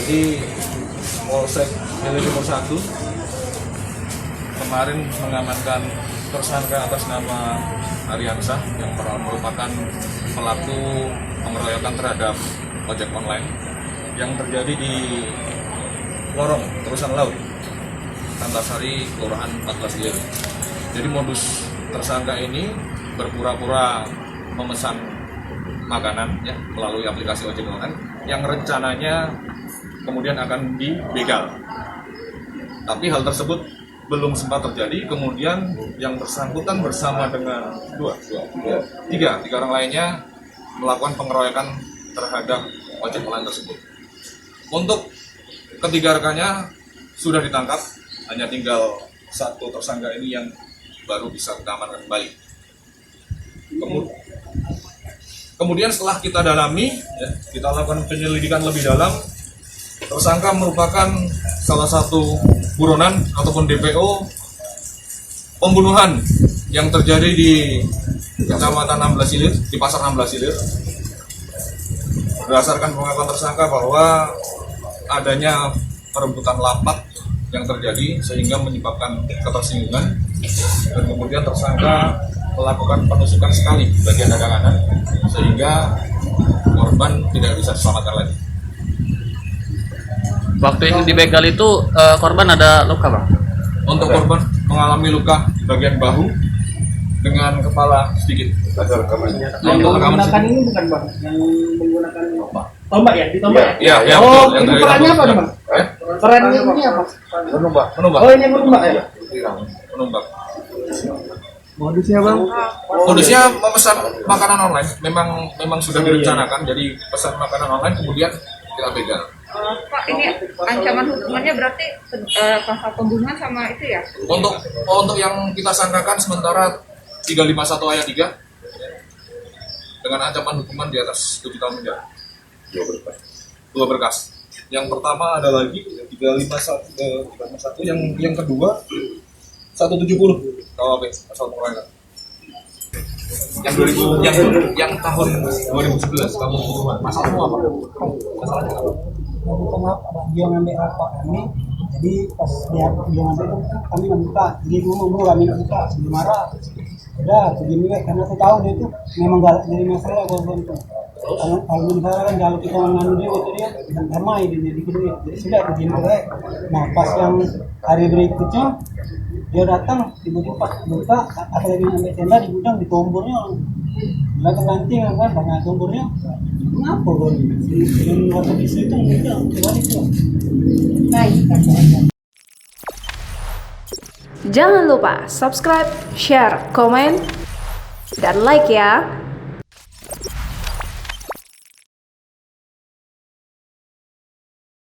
Jadi Polsek Mili Timur 1 kemarin mengamankan tersangka atas nama Aryansyah yang merupakan pelaku pengeroyokan terhadap ojek online yang terjadi di lorong terusan laut Antasari, Kelurahan 14 Ilir. Jadi modus tersangka ini berpura-pura memesan makanan ya melalui aplikasi ojek online yang rencananya kemudian akan dibegal. Tapi hal tersebut belum sempat terjadi. Kemudian yang bersangkutan bersama dengan tiga orang lainnya melakukan pengeroyokan terhadap ojek online tersebut. Untuk ketiga rekannya sudah ditangkap, hanya tinggal satu tersangka ini yang baru bisa kita amankan kembali. Kemudian setelah kita dalami, ya, kita lakukan penyelidikan lebih dalam. Tersangka merupakan salah satu buronan ataupun DPO pembunuhan yang terjadi di Kecamatan 16 Ilir, di Pasar 16 Ilir. Berdasarkan pengakuan tersangka bahwa adanya perebutan lapak yang terjadi sehingga menyebabkan ketersinggungan, dan kemudian tersangka melakukan penusukan sekali bagian dada kanan sehingga korban tidak bisa diselamatkan lagi. Waktu ini dibegal itu korban ada luka, Bang? Untuk korban mengalami luka di bagian bahu dengan kepala sedikit. Yang menggunakan ini bukan, Bang? Yang menggunakan tombak ya? Ditombak ya? Iya, oh, betul. ini perannya apa, Bang? Perannya ini apa? Menumbak. Oh, ini menumbak ya? Menumbak. Modusnya, Bang? Modusnya memesan makanan online. Memang sudah direncanakan. Jadi pesan makanan online kemudian kita begal. Pak, ini ancaman hukumannya berarti pasal pembunuhan sama itu ya? Untuk yang kita sangkakan sementara 351 ayat 3 dengan ancaman hukuman di atas 7 tahun penjara. Dua berkas. Yang pertama ada lagi 351 yang kedua 170 KUHP pasal pengeroyokan. Yang tahun 2011 kamu pembunuhan. Masalahmu apa? Masalahnya apa? Dia ngambil rapat kami, jadi pas dia ngambil itu kami membuka, jadi dulu kami buka, dia marah, udah jadi milik karena aku tahu dia itu memang galak dari masalah korban itu. Kalau misalnya kan kalau kita mengandung dia itu dia damai dia jadi duit, jadi sudah begini baik. Nah pas yang hari berikutnya dia datang tiba-tiba pas buka ada lagi ngambil tenda di gudang di tombornya, nggak terganting kan banyak tombornya. Kenapa bang? Yang waktu di situ enggak, kembali itu. Jangan lupa subscribe, share, komen, dan like ya.